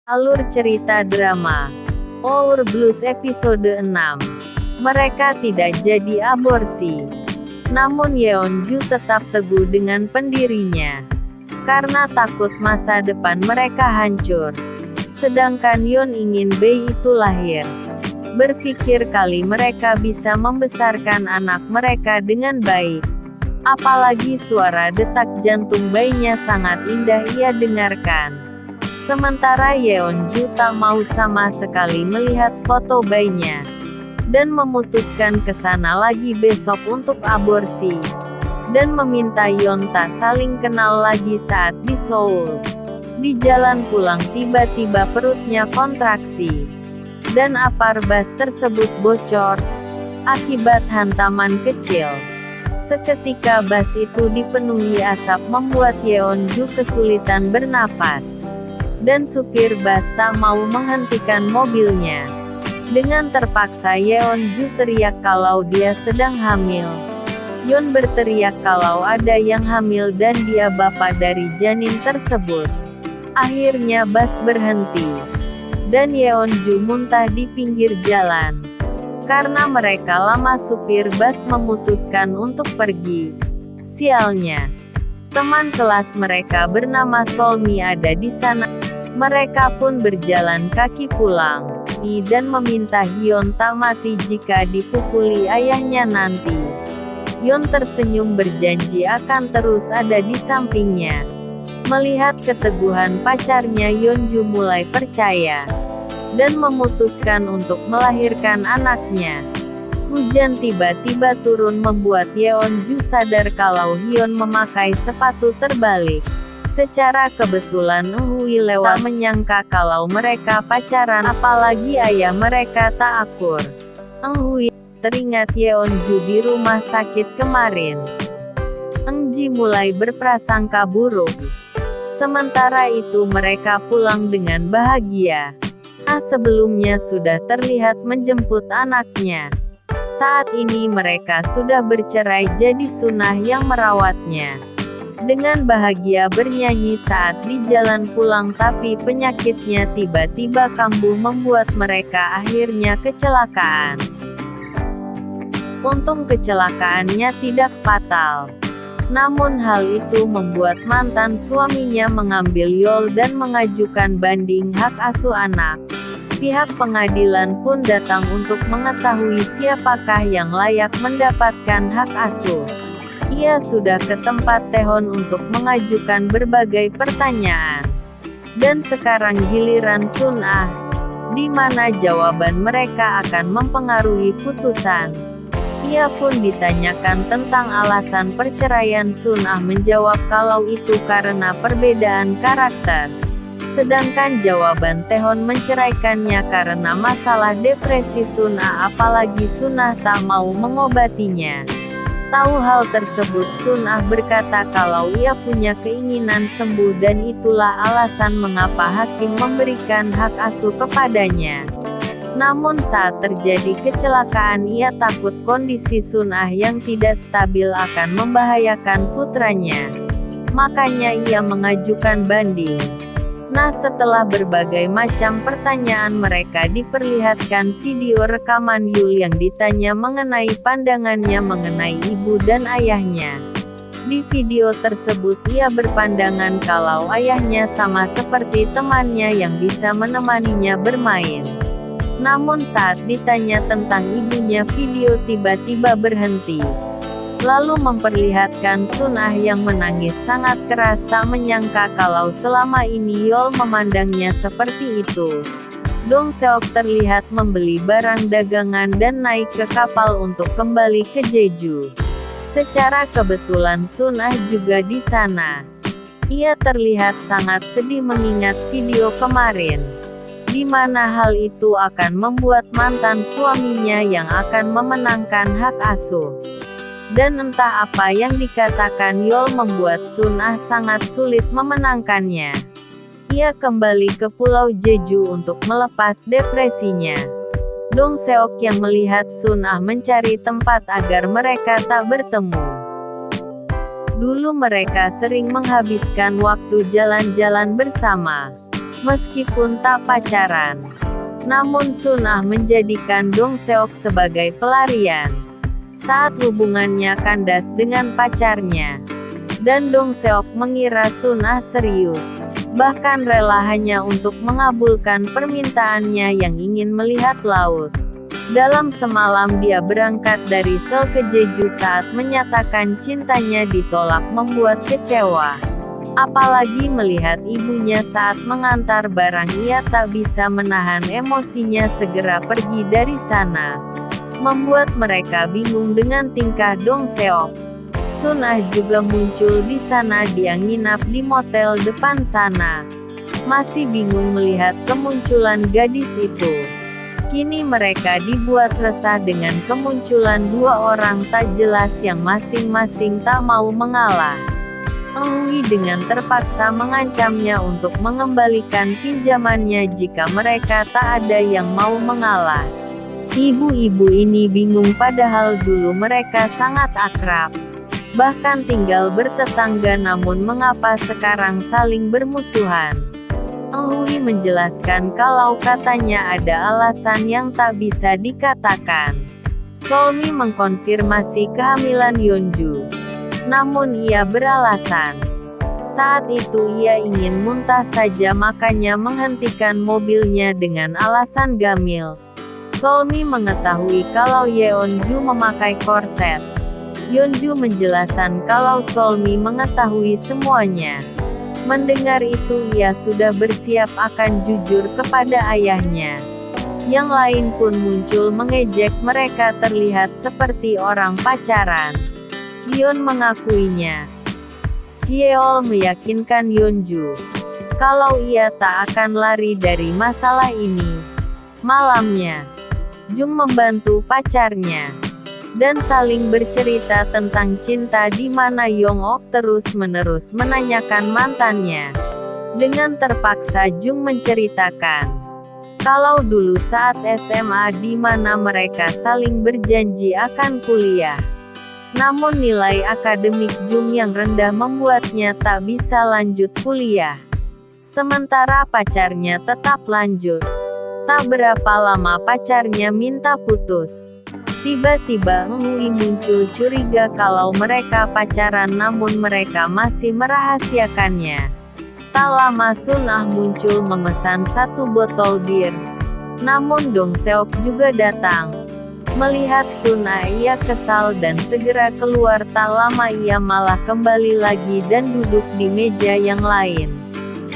Alur cerita drama Our Blues episode 6. Mereka tidak jadi aborsi. Namun Yeonju tetap teguh dengan pendirinya. Karena takut masa depan mereka hancur. Sedangkan Yeon ingin bayi itu lahir. Berpikir kali mereka bisa membesarkan anak mereka dengan baik. Apalagi suara detak jantung bayinya sangat indah ia dengarkan. Sementara Yeonju tak mau sama sekali melihat foto bayinya. Dan memutuskan ke sana lagi besok untuk aborsi. Dan meminta Yeon tak saling kenal lagi saat di Seoul. Di jalan pulang tiba-tiba perutnya kontraksi. Dan apar bas tersebut bocor. Akibat hantaman kecil. Seketika bas itu dipenuhi asap membuat Yeonju kesulitan bernafas. Dan supir bas tak mau menghentikan mobilnya. Dengan terpaksa Yeonju teriak kalau dia sedang hamil. Yeon berteriak kalau ada yang hamil dan dia bapak dari janin tersebut. Akhirnya bas berhenti. Dan Yeonju muntah di pinggir jalan. Karena mereka lama supir bas memutuskan untuk pergi. Sialnya. Teman kelas mereka bernama Solmi ada di sana. Mereka pun berjalan kaki pulang. Dan meminta Yeon tak mati jika dipukuli ayahnya nanti. Yeon tersenyum berjanji akan terus ada di sampingnya. Melihat keteguhan pacarnya Yeonju mulai percaya. Dan memutuskan untuk melahirkan anaknya. Hujan tiba-tiba turun membuat Yeonju sadar kalau Yeon memakai sepatu terbalik. Secara kebetulan Hui lewat menyangka kalau mereka pacaran apalagi ayah mereka tak akur. Hui teringat Yeonju di rumah sakit kemarin. Ji mulai berprasangka buruk. Sementara itu mereka pulang dengan bahagia. Sebelumnya sudah terlihat menjemput anaknya. Saat ini mereka sudah bercerai jadi Sunnah yang merawatnya. Dengan bahagia bernyanyi saat di jalan pulang tapi penyakitnya tiba-tiba kambuh membuat mereka akhirnya kecelakaan. Untung kecelakaannya tidak fatal. Namun hal itu membuat mantan suaminya mengambil Yeol dan mengajukan banding hak asuh anak. Pihak pengadilan pun datang untuk mengetahui siapakah yang layak mendapatkan hak asuh. Ia sudah ke tempat Taehoon untuk mengajukan berbagai pertanyaan. Dan sekarang giliran Sunnah, di mana jawaban mereka akan mempengaruhi putusan. Ia pun ditanyakan tentang alasan perceraian. Sunnah menjawab kalau itu karena perbedaan karakter. Sedangkan jawaban Taehoon menceraikannya karena masalah depresi Sunnah apalagi Sunnah tak mau mengobatinya. Tahu hal tersebut Sunnah berkata kalau ia punya keinginan sembuh dan itulah alasan mengapa hakim memberikan hak asuh kepadanya. Namun saat terjadi kecelakaan ia takut kondisi Sunnah yang tidak stabil akan membahayakan putranya. Makanya ia mengajukan banding. Nah setelah berbagai macam pertanyaan mereka diperlihatkan video rekaman Yul yang ditanya mengenai pandangannya mengenai ibu dan ayahnya. Di video tersebut ia berpandangan kalau ayahnya sama seperti temannya yang bisa menemaninya bermain. Namun saat ditanya tentang ibunya video tiba-tiba berhenti. Lalu memperlihatkan Sunnah yang menangis sangat keras tak menyangka kalau selama ini Yeol memandangnya seperti itu. Dong Seok terlihat membeli barang dagangan dan naik ke kapal untuk kembali ke Jeju. Secara kebetulan Sunnah juga di sana. Ia terlihat sangat sedih mengingat video kemarin. Di mana hal itu akan membuat mantan suaminya yang akan memenangkan hak asuh. Dan entah apa yang dikatakan Yeol membuat Sunnah sangat sulit memenangkannya. Ia kembali ke Pulau Jeju untuk melepas depresinya. Dong Seok yang melihat Sunnah mencari tempat agar mereka tak bertemu. Dulu mereka sering menghabiskan waktu jalan-jalan bersama. Meskipun tak pacaran, namun Sun Ah menjadikan Dong Seok sebagai pelarian saat hubungannya kandas dengan pacarnya. Dan Dong Seok mengira Sun Ah serius, bahkan rela hanya untuk mengabulkan permintaannya yang ingin melihat laut. Dalam semalam dia berangkat dari Seoul ke Jeju saat menyatakan cintanya ditolak membuat kecewa. Apalagi melihat ibunya saat mengantar barang, ia tak bisa menahan emosinya segera pergi dari sana. Membuat mereka bingung dengan tingkah Dong Seok. Sun Ah juga muncul di sana, dia nginap di motel depan sana. Masih bingung melihat kemunculan gadis itu. Kini mereka dibuat resah dengan kemunculan dua orang tak jelas yang masing-masing tak mau mengalah. Hui dengan terpaksa mengancamnya untuk mengembalikan pinjamannya jika mereka tak ada yang mau mengalah. Ibu-ibu ini bingung padahal dulu mereka sangat akrab. Bahkan tinggal bertetangga, namun mengapa sekarang saling bermusuhan? Hui menjelaskan kalau katanya ada alasan yang tak bisa dikatakan. Solmi mengkonfirmasi kehamilan Yeonju. Namun ia beralasan, saat itu ia ingin muntah saja makanya menghentikan mobilnya dengan alasan gamil. Solmi mengetahui kalau Yeonju memakai korset. Yeonju menjelaskan kalau Solmi mengetahui semuanya. Mendengar itu ia sudah bersiap akan jujur kepada ayahnya. Yang lain pun muncul mengejek mereka terlihat seperti orang pacaran. Hyun mengakuinya. Hyeol meyakinkan Yeonju kalau ia tak akan lari dari masalah ini. Malamnya, Jung membantu pacarnya dan saling bercerita tentang cinta di mana Yong-ok terus-menerus menanyakan mantannya. Dengan terpaksa Jung menceritakan kalau dulu saat SMA di mana mereka saling berjanji akan kuliah. Namun nilai akademik Jung yang rendah membuatnya tak bisa lanjut kuliah. Sementara pacarnya tetap lanjut. Tak berapa lama pacarnya minta putus. Tiba-tiba Hui muncul curiga kalau mereka pacaran namun mereka masih merahasiakannya. Tak lama Sun Ah muncul memesan 1 botol bir. Namun Dong Seok juga datang. Melihat Sun Ah ia kesal dan segera keluar, tak lama ia malah kembali lagi dan duduk di meja yang lain.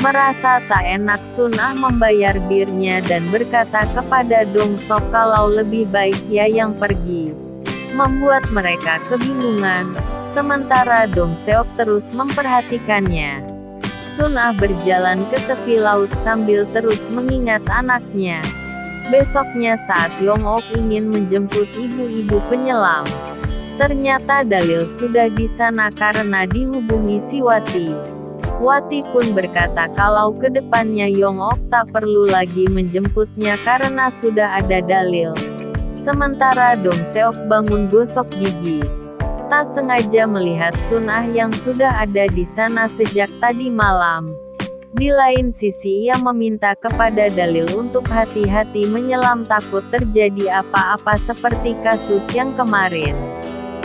Merasa tak enak Sun Ah membayar birnya dan berkata kepada Dong Seok kalau lebih baik ia yang pergi. Membuat mereka kebingungan, sementara Dong Seok terus memperhatikannya. Sun Ah berjalan ke tepi laut sambil terus mengingat anaknya. Besoknya saat Yong-ok ingin menjemput ibu-ibu penyelam, ternyata Dalil sudah di sana karena dihubungi si Wati. Wati pun berkata kalau kedepannya Yong-ok tak perlu lagi menjemputnya karena sudah ada Dalil. Sementara Dong Seok bangun gosok gigi. Tak sengaja melihat Sun Ah yang sudah ada di sana sejak tadi malam. Di lain sisi ia meminta kepada Dalil untuk hati-hati menyelam takut terjadi apa-apa seperti kasus yang kemarin.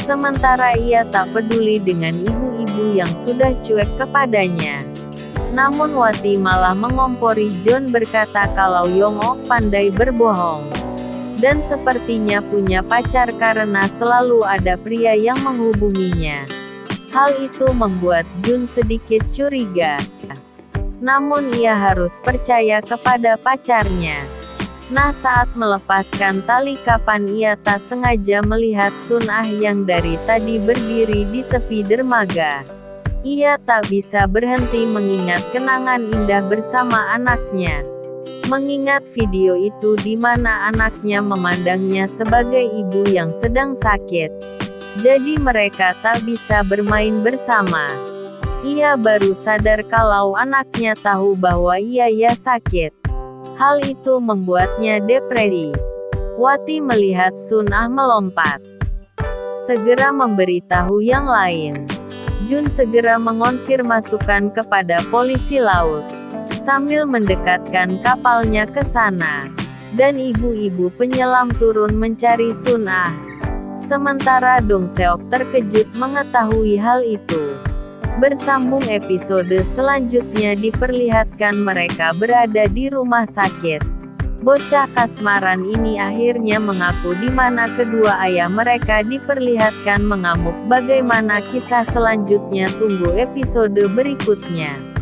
Sementara ia tak peduli dengan ibu-ibu yang sudah cuek kepadanya. Namun Wati malah mengompori John berkata kalau Yong-ok pandai berbohong. Dan sepertinya punya pacar karena selalu ada pria yang menghubunginya. Hal itu membuat Jun sedikit curiga. Namun ia harus percaya kepada pacarnya. Nah saat melepaskan tali kapan ia tak sengaja melihat Sun Ah yang dari tadi berdiri di tepi dermaga. Ia tak bisa berhenti mengingat kenangan indah bersama anaknya. Mengingat video itu di mana anaknya memandangnya sebagai ibu yang sedang sakit. Jadi mereka tak bisa bermain bersama. Ia baru sadar kalau anaknya tahu bahwa ia sakit. Hal itu membuatnya depresi. Wati melihat Sun Ah melompat, segera memberitahu yang lain. Jun segera mengonfirmasikan kepada polisi laut. sambil mendekatkan kapalnya ke sana. Dan ibu-ibu penyelam turun mencari Sun Ah. Sementara Dong Seok terkejut mengetahui hal itu. Bersambung episode selanjutnya diperlihatkan mereka berada di rumah sakit. Bocah kasmaran ini akhirnya mengaku di mana kedua ayah mereka diperlihatkan mengamuk. Bagaimana kisah selanjutnya, tunggu episode berikutnya.